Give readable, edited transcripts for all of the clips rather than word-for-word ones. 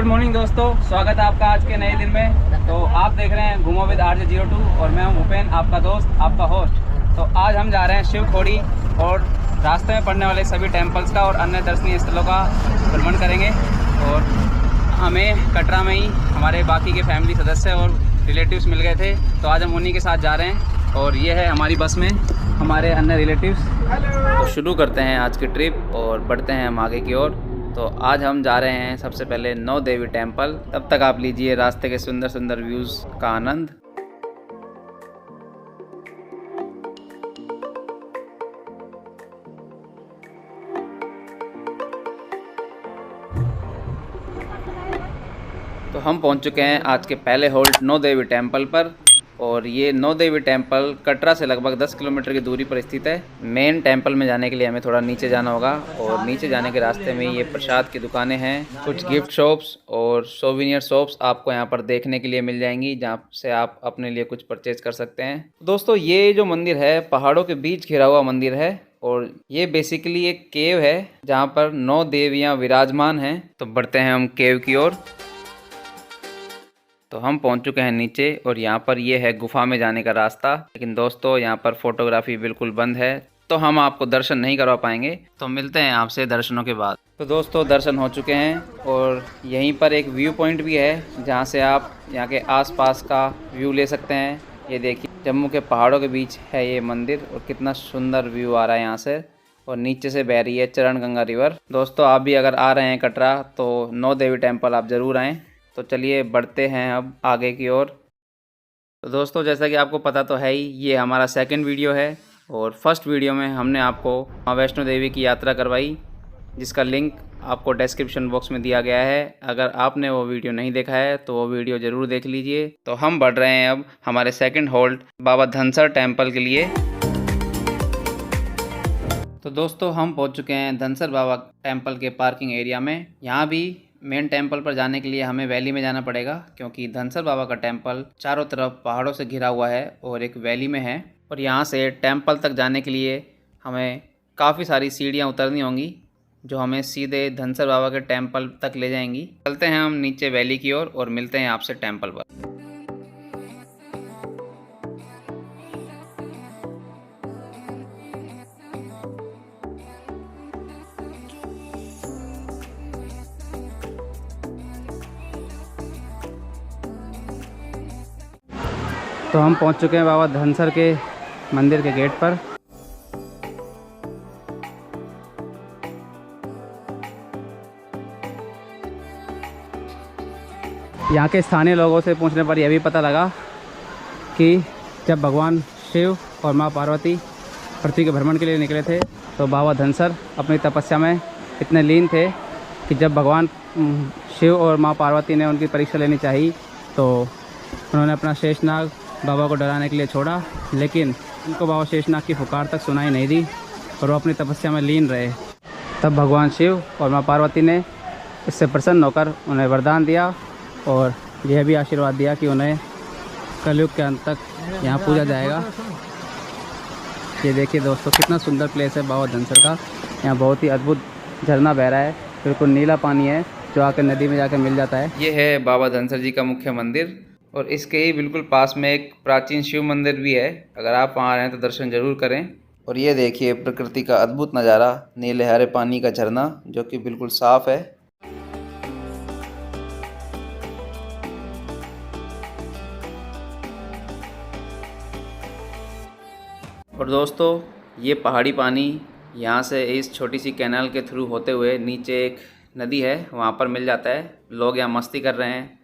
Good morning दोस्तों, स्वागत है आपका आज के नए दिन में। तो आप देख रहे हैं घूमो विद RJ02 और मैं हूं भूपेन, आपका दोस्त, आपका होस्ट। तो आज हम जा रहे हैं शिव खोड़ी और रास्ते में पड़ने वाले सभी टेम्पल्स का और अन्य दर्शनीय स्थलों का भ्रमण करेंगे। और हमें कटरा में ही हमारे बाकी के फैमिली सदस्य और रिलेटिव्स मिल गए थे, तो आज हम उन्हीं के साथ जा रहे हैं। और ये है हमारी बस में हमारे अन्य रिलेटिव्स। तो शुरू करते हैं आज की ट्रिप और बढ़ते हैं हम आगे की ओर। तो आज हम जा रहे हैं सबसे पहले नौ देवी टेम्पल। तब तक आप लीजिए रास्ते के सुंदर सुंदर व्यूज़ का आनंद। तो हम पहुंच चुके हैं आज के पहले होल्ड नौ देवी टेम्पल पर। और ये नौ देवी टेम्पल कटरा से लगभग 10 किलोमीटर की दूरी पर स्थित है। मेन टेम्पल में जाने के लिए हमें थोड़ा नीचे जाना होगा और नीचे जाने के रास्ते में ये प्रसाद की दुकानें हैं, कुछ गिफ्ट शॉप्स और सोविनियर शॉप्स आपको यहाँ पर देखने के लिए मिल जाएंगी, जहाँ से आप अपने लिए कुछ परचेज कर सकते हैं। दोस्तों, ये जो मंदिर है पहाड़ों के बीच घिरा हुआ मंदिर है और ये बेसिकली एक केव है जहाँ पर 9 देवियाँ विराजमान हैं। तो बढ़ते हैं हम केव की ओर। तो हम पहुंच चुके हैं नीचे और यहाँ पर ये है गुफा में जाने का रास्ता। लेकिन दोस्तों, यहाँ पर फोटोग्राफी बिल्कुल बंद है, तो हम आपको दर्शन नहीं करवा पाएंगे। तो मिलते हैं आपसे दर्शनों के बाद। तो दोस्तों, दर्शन हो चुके हैं और यहीं पर एक व्यू पॉइंट भी है जहाँ से आप यहाँ के आसपास का व्यू ले सकते हैं। ये देखिए, जम्मू के पहाड़ों के बीच है ये मंदिर और कितना सुंदर व्यू आ रहा है यहाँ से। और नीचे से बह रही है चरण गंगा रिवर। दोस्तों, आप भी अगर आ रहे हैं कटरा तो नौ देवी टेम्पल आप ज़रूर आएँ। तो चलिए बढ़ते हैं अब आगे की ओर। तो दोस्तों, जैसा कि आपको पता तो है ही, ये हमारा सेकंड वीडियो है और फर्स्ट वीडियो में हमने आपको माँ वैष्णो देवी की यात्रा करवाई, जिसका लिंक आपको डिस्क्रिप्शन बॉक्स में दिया गया है। अगर आपने वो वीडियो नहीं देखा है तो वो वीडियो ज़रूर देख लीजिए। तो हम बढ़ रहे हैं अब हमारे सेकेंड होल्ड बाबा धनसर टेम्पल के लिए। तो दोस्तों, हम पहुँच चुके हैं धनसर बाबा टेम्पल के पार्किंग एरिया में। यहाँ भी मेन टेम्पल पर जाने के लिए हमें वैली में जाना पड़ेगा, क्योंकि धनसर बाबा का टेम्पल चारों तरफ पहाड़ों से घिरा हुआ है और एक वैली में है। और यहाँ से टेम्पल तक जाने के लिए हमें काफ़ी सारी सीढ़ियाँ उतरनी होंगी, जो हमें सीधे धनसर बाबा के टेम्पल तक ले जाएंगी। चलते हैं हम नीचे वैली की ओर और मिलते हैं आपसे टेम्पल पर। तो हम पहुंच चुके हैं बाबा धनसर के मंदिर के गेट पर। यहाँ के स्थानीय लोगों से पूछने पर यह भी पता लगा कि जब भगवान शिव और माँ पार्वती पृथ्वी के भ्रमण के लिए निकले थे तो बाबा धनसर अपनी तपस्या में इतने लीन थे कि जब भगवान शिव और माँ पार्वती ने उनकी परीक्षा लेनी चाहिए तो उन्होंने अपना शेषनाग बाबा को डराने के लिए छोड़ा, लेकिन उनको बाबा शेषनाग की पुकार तक सुनाई नहीं दी और वो अपनी तपस्या में लीन रहे। तब भगवान शिव और माँ पार्वती ने इससे प्रसन्न होकर उन्हें वरदान दिया और यह भी आशीर्वाद दिया कि उन्हें कलयुग के अंत तक यहाँ पूजा जाएगा। ये देखिए दोस्तों, कितना सुंदर प्लेस है बाबा धनसर का। यहाँ बहुत ही अद्भुत झरना बह रहा है, बिल्कुल नीला पानी है जो आकर नदी में जाकर मिल जाता है। ये है बाबा धनसर जी का मुख्य मंदिर और इसके ही बिल्कुल पास में एक प्राचीन शिव मंदिर भी है। अगर आप वहाँ रहें तो दर्शन जरूर करें। और ये देखिए प्रकृति का अद्भुत नज़ारा, नीले हरे पानी का झरना जो कि बिल्कुल साफ है। और दोस्तों, ये पहाड़ी पानी यहाँ से इस छोटी सी कैनाल के थ्रू होते हुए नीचे एक नदी है वहाँ पर मिल जाता है। लोग यहाँ मस्ती कर रहे हैं,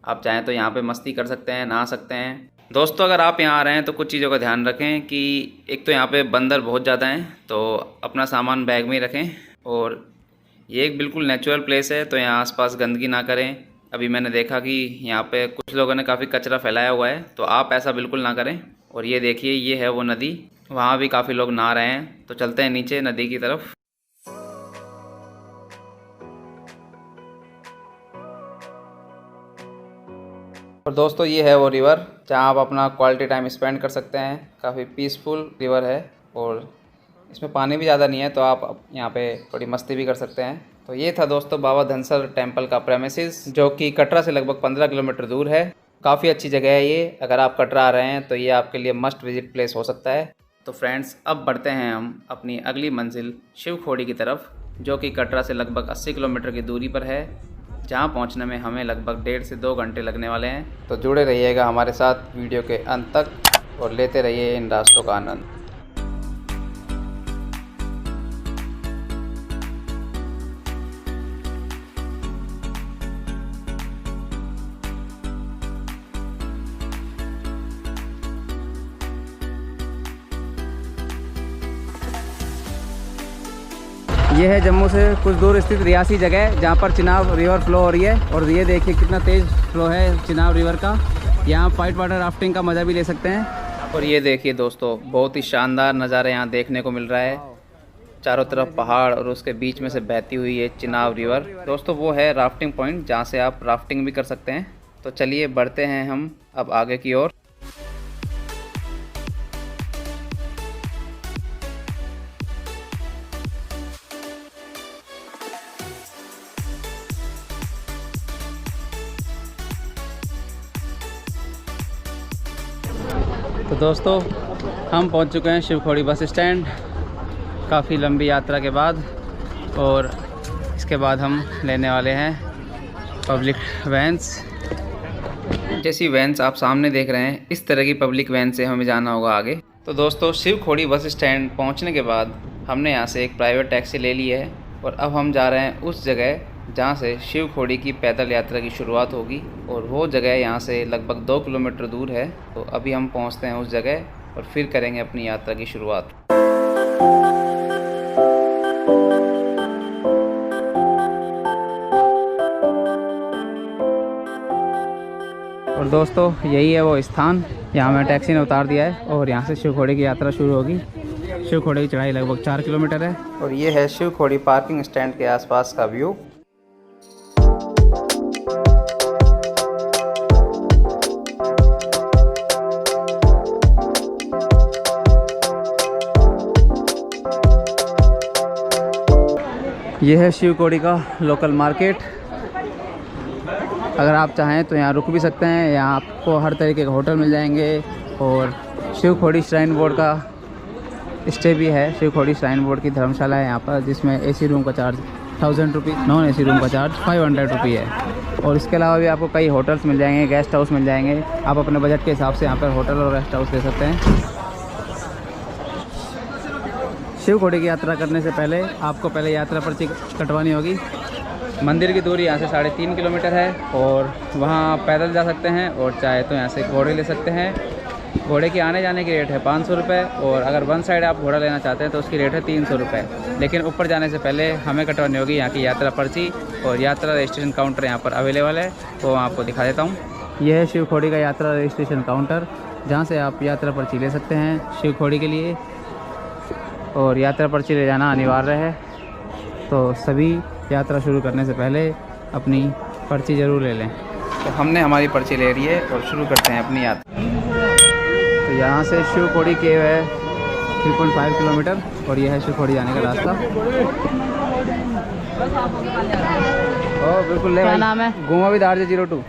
आप चाहें तो यहाँ पे मस्ती कर सकते हैं, नहा सकते हैं। दोस्तों, अगर आप यहाँ आ रहे हैं तो कुछ चीज़ों का ध्यान रखें कि एक तो यहाँ पे बंदर बहुत ज़्यादा हैं, तो अपना सामान बैग में ही रखें। और ये एक बिल्कुल नेचुरल प्लेस है, तो यहाँ आसपास गंदगी ना करें। अभी मैंने देखा कि यहाँ पे कुछ लोगों ने काफ़ी कचरा फैलाया हुआ है, तो आप ऐसा बिल्कुल ना करें। और ये देखिए, ये है वो नदी, वहाँ भी काफ़ी लोग नहा रहे हैं। तो चलते हैं नीचे नदी की तरफ। और दोस्तों, ये है वो रिवर जहाँ आप अपना क्वालिटी टाइम स्पेंड कर सकते हैं। काफ़ी पीसफुल रिवर है और इसमें पानी भी ज़्यादा नहीं है, तो आप यहाँ पे थोड़ी मस्ती भी कर सकते हैं। तो ये था दोस्तों बाबा धनसर टेम्पल का प्रेमिसेस, जो कि कटरा से लगभग 15 किलोमीटर दूर है। काफ़ी अच्छी जगह है ये। अगर आप कटरा आ रहे हैं तो ये आपके लिए मस्ट विजिट प्लेस हो सकता है। तो फ्रेंड्स, अब बढ़ते हैं हम अपनी अगली मंजिल शिवखोड़ी की तरफ, जो कि कटरा से लगभग 80 किलोमीटर की दूरी पर है, जहां पहुंचने में हमें लगभग 1.5 से 2 घंटे लगने वाले हैं। तो जुड़े रहिएगा हमारे साथ वीडियो के अंत तक और लेते रहिए इन रास्तों का आनंद। ये है जम्मू से कुछ दूर स्थित रियासी जगह, जहाँ पर चिनाब रिवर फ्लो हो रही है। और ये देखिए कितना तेज़ फ्लो है चिनाब रिवर का। यहाँ वाइट वाटर राफ्टिंग का मज़ा भी ले सकते हैं। और ये देखिए दोस्तों, बहुत ही शानदार नज़ारा यहाँ देखने को मिल रहा है। चारों तरफ पहाड़ और उसके बीच में से बहती हुई है चिनाब रिवर। दोस्तों वो है राफ्टिंग पॉइंट, जहाँ से आप राफ्टिंग भी कर सकते हैं। तो चलिए बढ़ते हैं हम अब आगे की ओर। तो दोस्तों हम पहुंच चुके हैं शिवखोड़ी बस स्टैंड, काफ़ी लंबी यात्रा के बाद। और इसके बाद हम लेने वाले हैं पब्लिक वैन्स। जैसी वैन्स आप सामने देख रहे हैं, इस तरह की पब्लिक वैन से हमें जाना होगा आगे। तो दोस्तों शिवखोड़ी बस स्टैंड पहुंचने के बाद हमने यहाँ से एक प्राइवेट टैक्सी ले ली है और अब हम जा रहे हैं उस जगह जहाँ से शिवखोड़ी की पैदल यात्रा की शुरुआत होगी। और वो जगह यहाँ से लगभग 2 किलोमीटर दूर है। तो अभी हम पहुँचते हैं उस जगह और फिर करेंगे अपनी यात्रा की शुरुआत। और दोस्तों यही है वो स्थान, यहाँ में टैक्सी ने उतार दिया है और यहाँ से शिवखोड़ी की यात्रा शुरू होगी। शिवखोड़ी की चढ़ाई लगभग 4 किलोमीटर है। और ये है शिवखोड़ी पार्किंग स्टैंड के आसपास का व्यू। ये है शिवखोड़ी का लोकल मार्केट। अगर आप चाहें तो यहाँ रुक भी सकते हैं। यहाँ आपको हर तरीके के होटल मिल जाएंगे और शिवखोड़ी श्राइन बोर्ड का स्टे भी है। शिवखोड़ी श्राइन बोर्ड की धर्मशाला है यहाँ पर, जिसमें एसी रूम का चार्ज 1000 रुपी, नॉन एसी रूम का चार्ज 500 रुपी है। और इसके अलावा भी आपको कई होटल्स मिल जाएंगे, गेस्ट हाउस मिल जाएंगे। आप अपने बजट के हिसाब से यहाँ पर होटल और गेस्ट हाउस ले सकते हैं। शिवखोड़ी की यात्रा करने से पहले आपको पहले यात्रा पर्ची कटवानी होगी। मंदिर की दूरी यहाँ से 3.5 किलोमीटर है और वहाँ आप पैदल जा सकते हैं और चाहे तो यहाँ से घोड़े ले सकते हैं। घोड़े की आने जाने की रेट है 500 रुपये और अगर वन साइड आप घोड़ा लेना चाहते हैं तो उसकी रेट है 300 रुपये। लेकिन ऊपर जाने से पहले हमें कटवानी होगी यहाँ की यात्रा पर्ची। और यात्रा रजिस्ट्रेशन काउंटर यहाँ पर अवेलेबल है, वो आपको दिखा देता हूँ। यह है शिवखोड़ी का यात्रा रजिस्ट्रेशन काउंटर, जहाँ से आप यात्रा पर्ची ले सकते हैं शिवखोड़ी के लिए। और यात्रा पर्ची ले जाना अनिवार्य है, तो सभी यात्रा शुरू करने से पहले अपनी पर्ची ज़रूर ले लें। तो हमने हमारी पर्ची ले ली है और शुरू करते हैं अपनी यात्रा। तो यहाँ से शिवखोड़ी केव है 3.5 किलोमीटर और यह है शिवखोड़ी जाने का रास्ता। ओ बिल्कुल ले, क्या नाम है? घुमावीदार 02।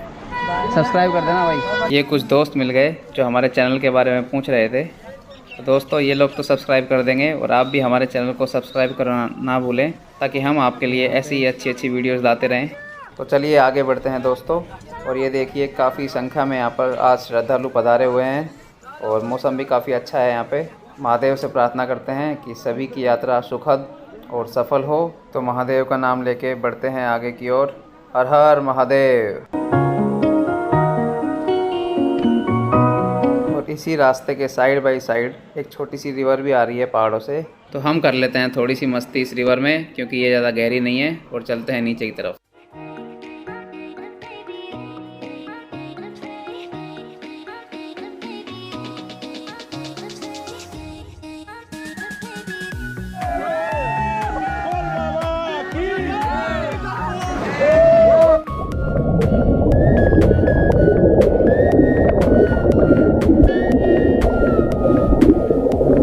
सब्सक्राइब कर देना भाई। ये कुछ दोस्त मिल गए जो हमारे चैनल के बारे में पूछ रहे थे। तो दोस्तों ये लोग तो सब्सक्राइब कर देंगे और आप भी हमारे चैनल को सब्सक्राइब करना ना भूलें, ताकि हम आपके लिए ऐसी ही अच्छी अच्छी वीडियोस लाते रहें। तो चलिए आगे बढ़ते हैं दोस्तों। और ये देखिए काफ़ी संख्या में यहाँ पर आज श्रद्धालु पधारे हुए हैं और मौसम भी काफ़ी अच्छा है यहाँ पे। महादेव से प्रार्थना करते हैं कि सभी की यात्रा सुखद और सफल हो। तो महादेव का नाम लेके बढ़ते हैं आगे की ओर। हर हर महादेव। इसी रास्ते के साइड बाय साइड एक छोटी सी रिवर भी आ रही है पहाड़ों से। तो हम कर लेते हैं थोड़ी सी मस्ती इस रिवर में, क्योंकि ये ज़्यादा गहरी नहीं है। और चलते हैं नीचे की तरफ।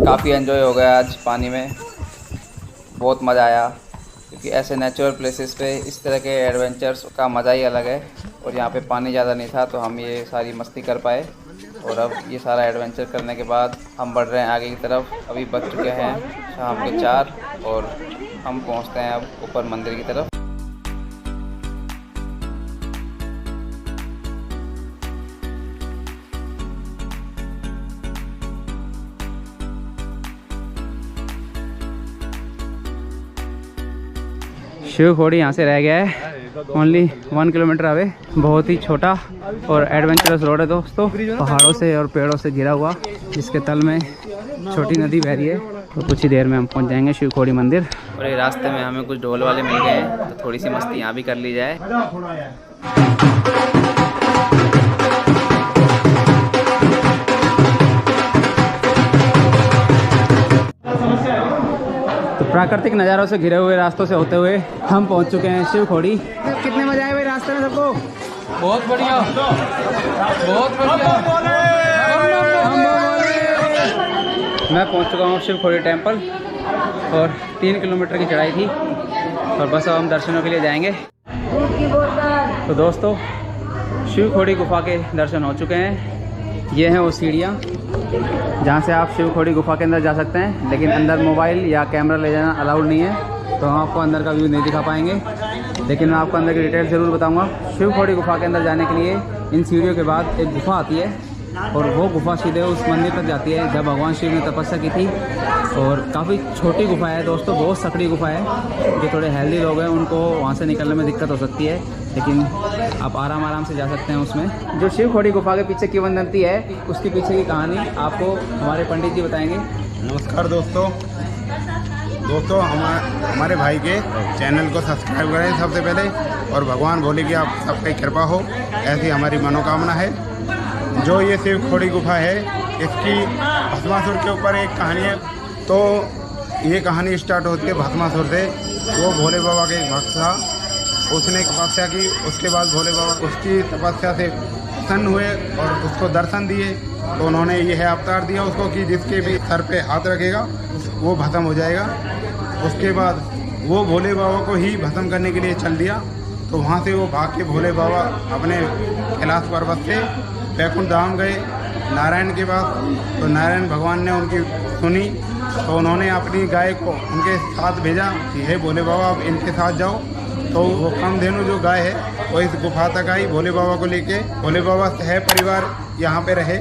काफ़ी एंजॉय हो गया आज पानी में, बहुत मज़ा आया। क्योंकि ऐसे नेचुरल प्लेसेस पे इस तरह के एडवेंचर्स का मज़ा ही अलग है। और यहाँ पे पानी ज़्यादा नहीं था तो हम ये सारी मस्ती कर पाए। और अब ये सारा एडवेंचर करने के बाद हम बढ़ रहे हैं आगे की तरफ। अभी बज चुके हैं शाम के 4 और हम पहुँचते हैं अब ऊपर मंदिर की तरफ। शिवखोड़ी यहाँ से रह गया है ओनली 1 किलोमीटर अवे। बहुत ही छोटा और एडवेंचरस रोड है दोस्तों, पहाड़ों से और पेड़ों से घिरा हुआ, जिसके तल में छोटी नदी बह रही है। तो कुछ ही देर में हम पहुँच जाएंगे शिवखोड़ी मंदिर। और ये रास्ते में हमें कुछ ढोल वाले मिल गए हैं, तो थोड़ी सी मस्ती यहाँ भी कर ली जाए। प्राकृतिक नज़ारों से घिरे हुए रास्तों से होते हुए हम पहुंच चुके हैं शिवखोड़ी। कितने मजा आए भाई रास्ते में सबको? बहुत बढ़िया, बहुत बढ़िया। मैं पहुंच चुका हूं शिवखोड़ी टेम्पल और 3 किलोमीटर की चढ़ाई थी और बस अब हम दर्शनों के लिए जाएंगे। तो दोस्तों शिवखोड़ी गुफा के दर्शन हो चुके हैं। ये हैं वो सीढ़ियाँ जहाँ से आप शिवखोड़ी गुफा के अंदर जा सकते हैं, लेकिन अंदर मोबाइल या कैमरा ले जाना अलाउड नहीं है, तो हम आपको अंदर का व्यू नहीं दिखा पाएंगे। लेकिन मैं आपको अंदर की डिटेल ज़रूर बताऊंगा। शिवखोड़ी गुफा के अंदर जाने के लिए इन सीढ़ियों के बाद एक गुफा आती है और वो गुफा सीधे उस मंदिर तक जाती है जब भगवान शिव ने तपस्या की थी। और काफ़ी छोटी गुफा है दोस्तों, बहुत सकड़ी गुफा है। जो थोड़े हेल्दी लोग हैं उनको वहाँ से निकलने में दिक्कत हो सकती है, लेकिन आप आराम से जा सकते हैं उसमें। जो शिवखोड़ी गुफा के पीछे किंवदंती है उसके पीछे की कहानी आपको हमारे पंडित जी बताएंगे। नमस्कार दोस्तों, हमारे भाई के चैनल को सब्सक्राइब करें सबसे पहले, और भगवान भोले की आप सबकी कृपा हो, ऐसी हमारी मनोकामना है। जो ये शिवखोड़ी गुफा है इसकी भस्मासुर के ऊपर एक कहानी है। तो ये कहानी स्टार्ट होती है भस्मासुर से। वो भोले बाबा के एक भक्त था, उसने तपस्या की, उसके बाद भोले बाबा उसकी तपस्या से प्रसन्न हुए और उसको दर्शन दिए। तो उन्होंने यह अवतार दिया उसको कि जिसके भी सर पे हाथ रखेगा वो भस्म हो जाएगा। उसके बाद वो भोले बाबा को ही भस्म करने के लिए चल दिया। तो वहाँ से वो भाग के भोले बाबा अपने कैलाश पर्वत से वैकुंठ धाम गए नारायण के पास। तो नारायण भगवान ने उनकी सुनी, तो उन्होंने अपनी गाय को उनके साथ भेजा कि हे भोले बाबा आप इनके साथ जाओ। तो वो कामधेनु जो गाय है वो इस गुफा तक आई भोले बाबा को लेके। भोले बाबा सह परिवार यहाँ पे रहे।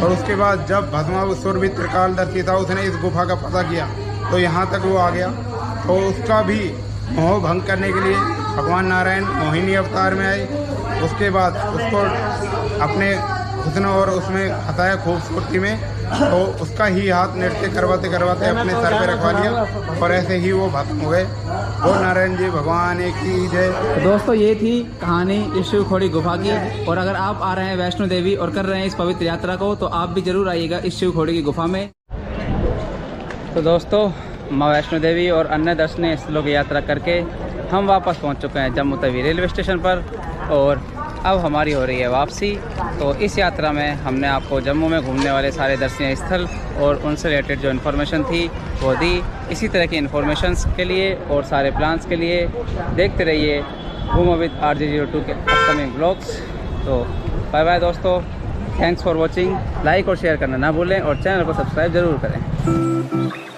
और उसके बाद जब भस्मासुर भी त्रिकालदर्शी था, उसने इस गुफा का पता किया तो यहाँ तक वो आ गया। तो उसका भी मोह भंग करने के लिए भगवान नारायण मोहिनी अवतार में आए। उसके बाद उसको अपने हुस्न और उसमें हंसाया खूबसूरती में, तो उसका ही हाथ नृत्य करवाते करवाते अपने सर पे रखवा लिया और ऐसे ही वो भस्म हो गए। वो नारायण जी भगवान की जय। तो दोस्तों ये थी कहानी इस शिवखोड़ी गुफा की। और अगर आप आ रहे हैं वैष्णो देवी और कर रहे हैं इस पवित्र यात्रा को, तो आप भी जरूर आइएगा इस शिवखोड़ी की गुफा में। तो दोस्तों माँ वैष्णो देवी और अन्य दर्शनीय स्थलों की यात्रा करके हम वापस पहुँच चुके हैं जम्मू तवी रेलवे स्टेशन पर और अब हमारी हो रही है वापसी। तो इस यात्रा में हमने आपको जम्मू में घूमने वाले सारे दर्शनीय स्थल और उनसे रिलेटेड जो इन्फॉर्मेशन थी वो दी। इसी तरह की इन्फॉर्मेशंस के लिए और सारे प्लान्स के लिए देखते रहिए घूमो विद RJ02 के अपकमिंग ब्लॉग्स। तो बाय बाय दोस्तों, थैंक्स फॉर वॉचिंग। लाइक और शेयर करना ना भूलें और चैनल को सब्सक्राइब ज़रूर करें।